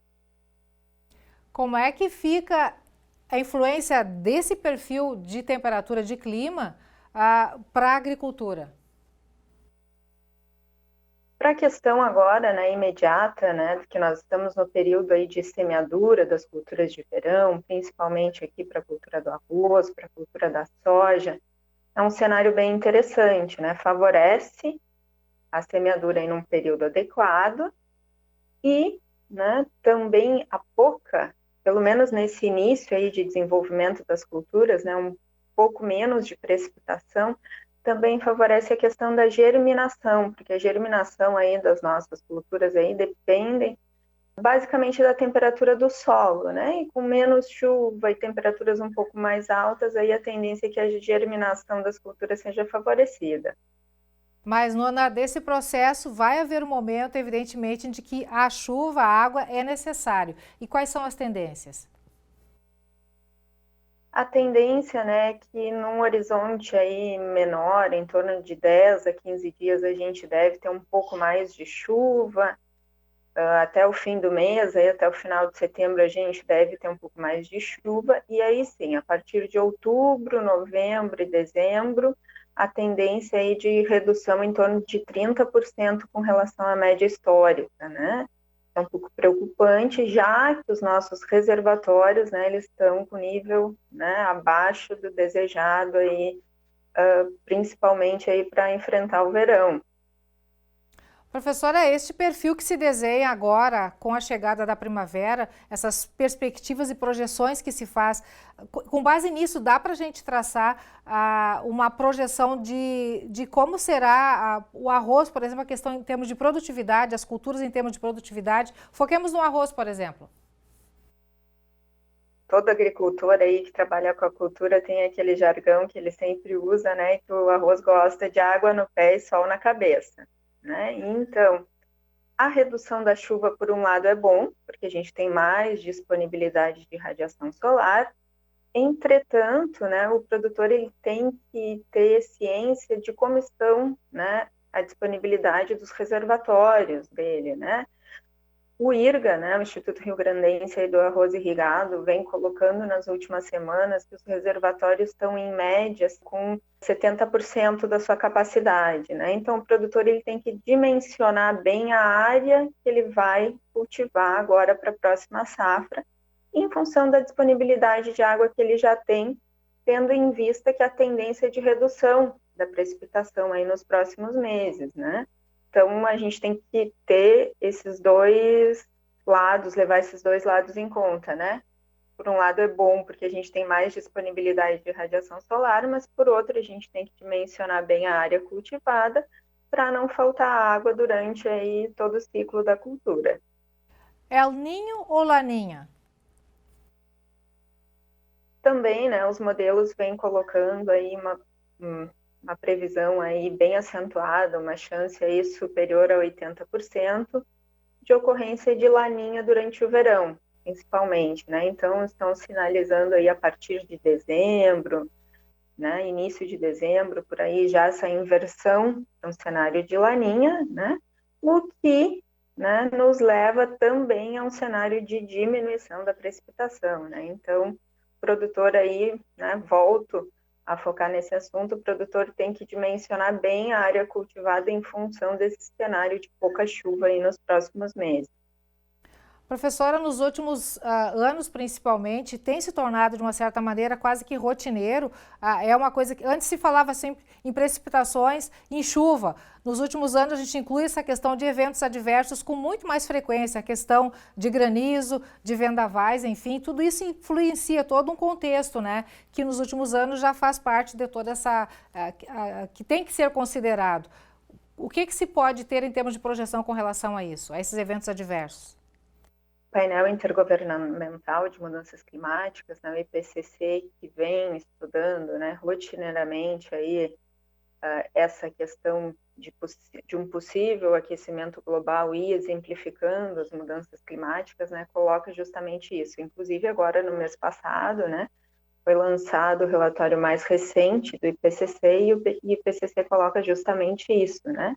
Como é que fica a influência desse perfil de temperatura de clima para a agricultura? Para a questão agora, imediata, que nós estamos no período aí de semeadura das culturas de verão, principalmente aqui para a cultura do arroz, para a cultura da soja, é um cenário bem interessante, favorece a semeadura em um período adequado e, também a pouca, pelo menos nesse início aí de desenvolvimento das culturas, um pouco menos de precipitação, também favorece a questão da germinação, porque a germinação aí das nossas culturas aí dependem basicamente da temperatura do solo, E com menos chuva e temperaturas um pouco mais altas, aí a tendência é que a germinação das culturas seja favorecida. Mas no andar desse processo vai haver um momento, evidentemente, de que a chuva, a água é necessário. E quais são as tendências? A tendência, é que num horizonte aí menor, em torno de 10 a 15 dias, a gente deve ter um pouco mais de chuva. Até o fim do mês, aí até o final de setembro, a gente deve ter um pouco mais de chuva. E aí sim, a partir de outubro, novembro e dezembro, a tendência aí de redução em torno de 30% com relação à média histórica, É um pouco preocupante, já que os nossos reservatórios, eles estão com nível, abaixo do desejado aí, principalmente aí para enfrentar o verão. Professora, é este perfil que se desenha agora com a chegada da primavera, essas perspectivas e projeções que se faz, com base nisso, dá para a gente traçar uma projeção de como será o arroz, por exemplo, a questão em termos de produtividade, as culturas em termos de produtividade. Foquemos no arroz, por exemplo. Todo agricultor aí que trabalha com a cultura tem aquele jargão que ele sempre usa, que o arroz gosta de água no pé e sol na cabeça. Então, a redução da chuva, por um lado, é bom, porque a gente tem mais disponibilidade de radiação solar. Entretanto, o produtor ele tem que ter ciência de como estão, a disponibilidade dos reservatórios dele, O IRGA, o Instituto Rio Grandense do Arroz Irrigado, vem colocando nas últimas semanas que os reservatórios estão em médias com 70% da sua capacidade, Então o produtor ele tem que dimensionar bem a área que ele vai cultivar agora para a próxima safra, em função da disponibilidade de água que ele já tem, tendo em vista que a tendência é de redução da precipitação aí nos próximos meses, Então, a gente tem que ter esses dois lados, levar esses dois lados em conta, Por um lado é bom, porque a gente tem mais disponibilidade de radiação solar, mas por outro a gente tem que dimensionar bem a área cultivada para não faltar água durante aí todo o ciclo da cultura. El Niño ou Laninha? Também, né, os modelos vêm colocando aí uma previsão aí bem acentuada, uma chance aí superior a 80% de ocorrência de laninha durante o verão, principalmente, né? Então, estão sinalizando aí a partir de dezembro, né, início de dezembro, por aí já essa inversão no cenário de laninha, né? O que, né, nos leva também a um cenário de diminuição da precipitação, né? Então, o produtor aí, né, volto a focar nesse assunto, o produtor tem que dimensionar bem a área cultivada em função desse cenário de pouca chuva aí nos próximos meses. Professora, nos últimos anos, principalmente, tem se tornado, de uma certa maneira, quase que rotineiro. É uma coisa que antes se falava sempre em precipitações, em chuva. Nos últimos anos, a gente inclui essa questão de eventos adversos com muito mais frequência, a questão de granizo, de vendavais, enfim, tudo isso influencia todo um contexto, né, que nos últimos anos já faz parte de toda essa... que tem que ser considerado. O que se pode ter em termos de projeção com relação a isso, a esses eventos adversos? Painel Intergovernamental de Mudanças Climáticas, né, o IPCC, que vem estudando, né, rotineiramente aí, essa questão de um possível aquecimento global e exemplificando as mudanças climáticas, né, coloca justamente isso. Inclusive, agora, no mês passado, né, foi lançado o relatório mais recente do IPCC e o IPCC coloca justamente isso, né?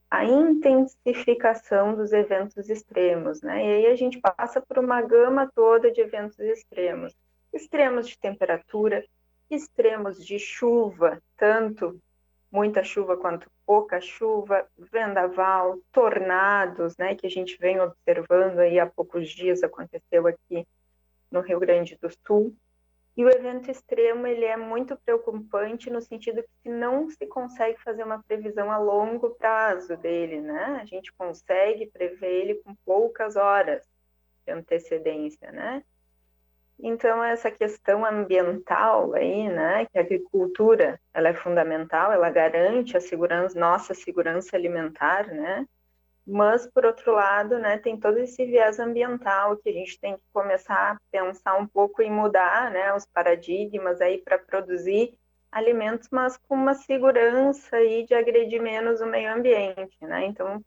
A intensificação dos eventos extremos, né? E aí a gente passa por uma gama toda de eventos extremos. Extremos de temperatura, extremos de chuva, tanto muita chuva quanto pouca chuva, vendaval, tornados, né? Que a gente vem observando aí há poucos dias, aconteceu aqui no Rio Grande do Sul. E o evento extremo, ele é muito preocupante no sentido que não se consegue fazer uma previsão a longo prazo dele, né? A gente consegue prever ele com poucas horas de antecedência, né? Então, essa questão ambiental aí, né, que a agricultura, ela é fundamental, ela garante a segurança, nossa segurança alimentar, né? Mas, por outro lado, né, tem todo esse viés ambiental que a gente tem que começar a pensar um pouco em mudar, né, os paradigmas aí para produzir alimentos, mas com uma segurança aí de agredir menos o meio ambiente, né? Então,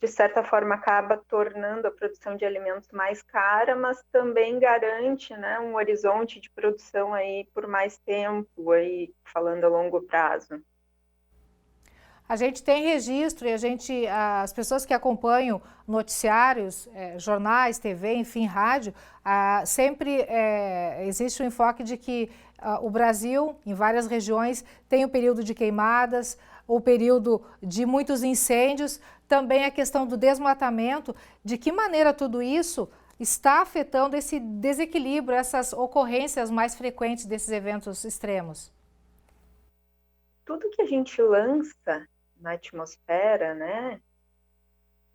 de certa forma, acaba tornando a produção de alimentos mais cara, mas também garante, né, um horizonte de produção aí por mais tempo, aí falando a longo prazo. A gente tem registro e as pessoas que acompanham noticiários, jornais, TV, enfim, rádio, sempre existe o enfoque de que o Brasil, em várias regiões, tem o período de queimadas, o período de muitos incêndios, também a questão do desmatamento. De que maneira tudo isso está afetando esse desequilíbrio, essas ocorrências mais frequentes desses eventos extremos? Tudo que a gente lança na atmosfera, né,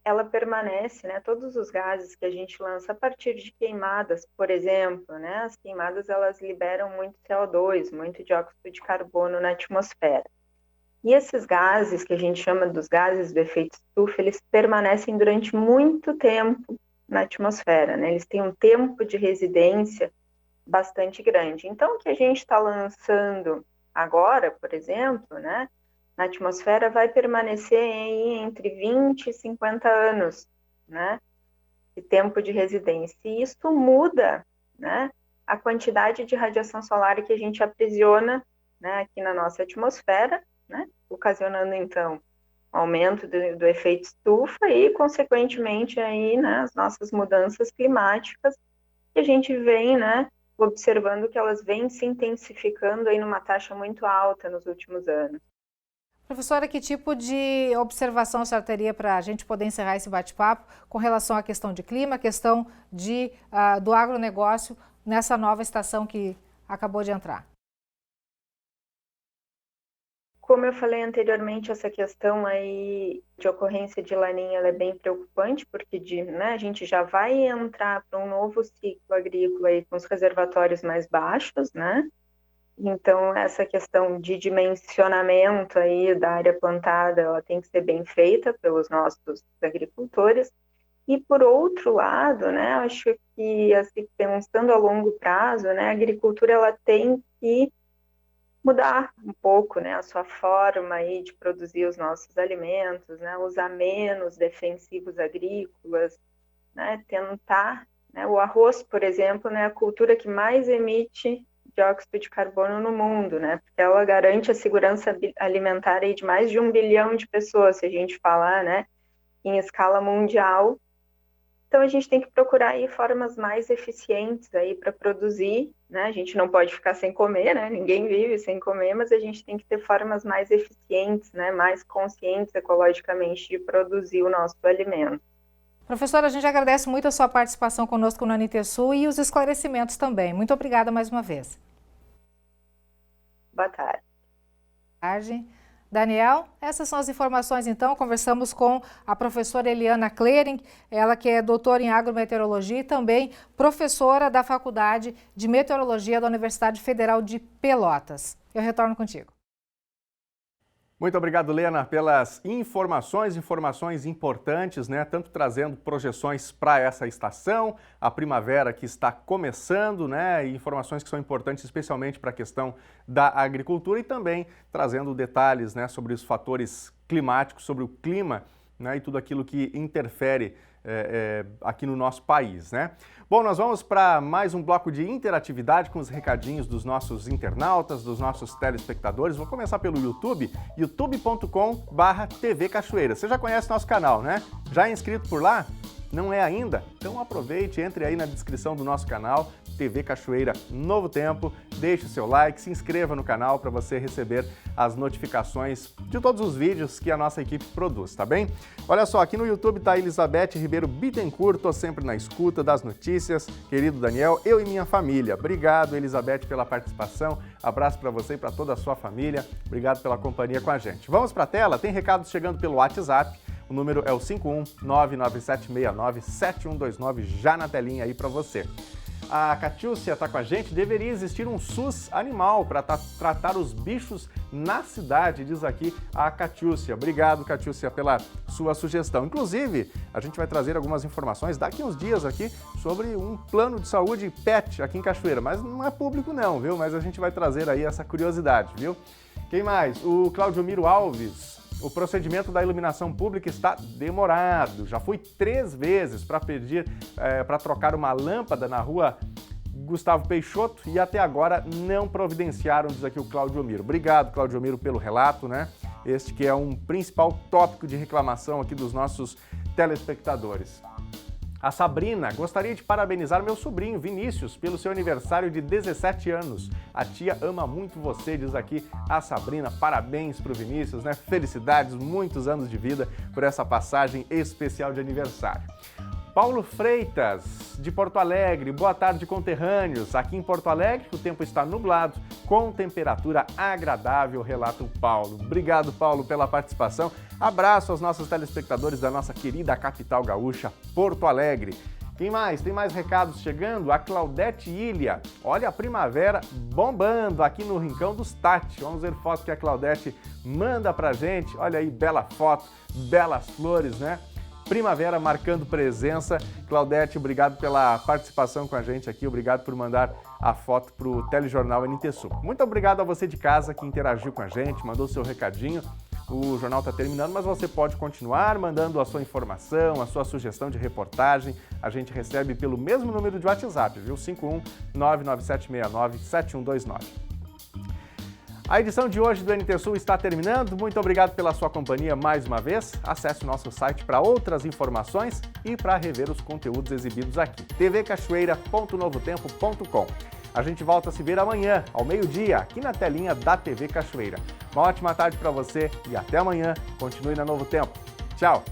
ela permanece, né, todos os gases que a gente lança a partir de queimadas, por exemplo, né, as queimadas elas liberam muito CO2, muito dióxido de carbono na atmosfera. E esses gases, que a gente chama dos gases do efeito estufa, eles permanecem durante muito tempo na atmosfera, né, eles têm um tempo de residência bastante grande. Então, o que a gente está lançando agora, por exemplo, né, na atmosfera vai permanecer aí entre 20 e 50 anos, né, de tempo de residência. E isso muda, né, a quantidade de radiação solar que a gente aprisiona, né, aqui na nossa atmosfera, né, ocasionando, então, aumento do efeito estufa e, consequentemente, aí, né, as nossas mudanças climáticas que a gente vem, né, observando que elas vêm se intensificando aí numa taxa muito alta nos últimos anos. Professora, que tipo de observação a senhora teria para a gente poder encerrar esse bate-papo com relação à questão de clima, a questão do agronegócio nessa nova estação que acabou de entrar? Como eu falei anteriormente, essa questão aí de ocorrência de laninha ela é bem preocupante, porque né, a gente já vai entrar para um novo ciclo agrícola aí com os reservatórios mais baixos, né? Então, essa questão de dimensionamento aí da área plantada, ela tem que ser bem feita pelos nossos agricultores. E, por outro lado, né, acho que, assim, pensando a longo prazo, né, a agricultura ela tem que mudar um pouco, né, a sua forma aí de produzir os nossos alimentos, né, usar menos defensivos agrícolas, né, tentar, né, o arroz, por exemplo, né, a cultura que mais emite dióxido de carbono no mundo, né, porque ela garante a segurança alimentar aí de mais de 1 bilhão de pessoas, se a gente falar, né, em escala mundial. Então a gente tem que procurar aí formas mais eficientes aí para produzir, né? A gente não pode ficar sem comer, né? Ninguém vive sem comer, mas a gente tem que ter formas mais eficientes, né? Mais conscientes ecologicamente de produzir o nosso alimento. Professora, a gente agradece muito a sua participação conosco no Anitesul e os esclarecimentos também. Muito obrigada mais uma vez. Boa tarde. Daniel, essas são as informações então. Conversamos com a professora Eliana Clering, ela que é doutora em agrometeorologia e também professora da Faculdade de Meteorologia da Universidade Federal de Pelotas. Eu retorno contigo. Muito obrigado, Lena, pelas informações importantes, né? Tanto trazendo projeções para essa estação, a primavera que está começando, né? E informações que são importantes especialmente para a questão da agricultura e também trazendo detalhes, né, sobre os fatores climáticos, sobre o clima, né, e tudo aquilo que interfere aqui no nosso país, né? Bom, nós vamos para mais um bloco de interatividade com os recadinhos dos nossos internautas, dos nossos telespectadores. Vou começar pelo YouTube, youtube.com/TV Cachoeira. Você já conhece nosso canal, né? Já é inscrito por lá? Não é ainda? Então aproveite, entre aí na descrição do nosso canal, TV Cachoeira Novo Tempo, deixe o seu like, se inscreva no canal para você receber as notificações de todos os vídeos que a nossa equipe produz, tá bem? Olha só, aqui no YouTube está a Elizabeth Ribeiro Bittencourt, tô sempre na escuta das notícias, querido Daniel, eu e minha família. Obrigado, Elizabeth, pela participação, abraço para você e para toda a sua família, obrigado pela companhia com a gente. Vamos para a tela, tem recados chegando pelo WhatsApp. O número é o 51997697129, já na telinha aí para você. A Catiúcia está com a gente. Deveria existir um SUS animal para tratar os bichos na cidade, diz aqui a Catiúcia. Obrigado, Catiúcia, pela sua sugestão. Inclusive, a gente vai trazer algumas informações daqui uns dias aqui sobre um plano de saúde pet aqui em Cachoeira, mas não é público não, viu? Mas a gente vai trazer aí essa curiosidade, viu? Quem mais? O Claudio Miro Alves. O procedimento da iluminação pública está demorado. Já fui 3 vezes para pedir para trocar uma lâmpada na rua Gustavo Peixoto e até agora não providenciaram, diz aqui o Claudio Miro. Obrigado, Claudio Miro, pelo relato, né? Este que é um principal tópico de reclamação aqui dos nossos telespectadores. A Sabrina, gostaria de parabenizar meu sobrinho Vinícius pelo seu aniversário de 17 anos. A tia ama muito você, diz aqui a Sabrina. Parabéns para o Vinícius, né? Felicidades, muitos anos de vida por essa passagem especial de aniversário. Paulo Freitas, de Porto Alegre, boa tarde, conterrâneos. Aqui em Porto Alegre o tempo está nublado, com temperatura agradável, relata o Paulo. Obrigado, Paulo, pela participação. Abraço aos nossos telespectadores da nossa querida capital gaúcha, Porto Alegre. Quem mais? Tem mais recados chegando? A Claudete Ilha. Olha a primavera bombando aqui no Rincão dos Tati. Vamos ver foto que a Claudete manda pra gente. Olha aí, bela foto, belas flores, né? Primavera marcando presença. Claudete, obrigado pela participação com a gente aqui, obrigado por mandar a foto para o Telejornal NTSul. Muito obrigado a você de casa que interagiu com a gente, mandou seu recadinho. O jornal está terminando, mas você pode continuar mandando a sua informação, a sua sugestão de reportagem. A gente recebe pelo mesmo número de WhatsApp, viu? 51997697129. A edição de hoje do NTSul está terminando. Muito obrigado pela sua companhia mais uma vez. Acesse o nosso site para outras informações e para rever os conteúdos exibidos aqui. tvcachoeira.novotempo.com. A gente volta a se ver amanhã, ao meio-dia, aqui na telinha da TV Cachoeira. Uma ótima tarde para você e até amanhã. Continue na Novo Tempo. Tchau!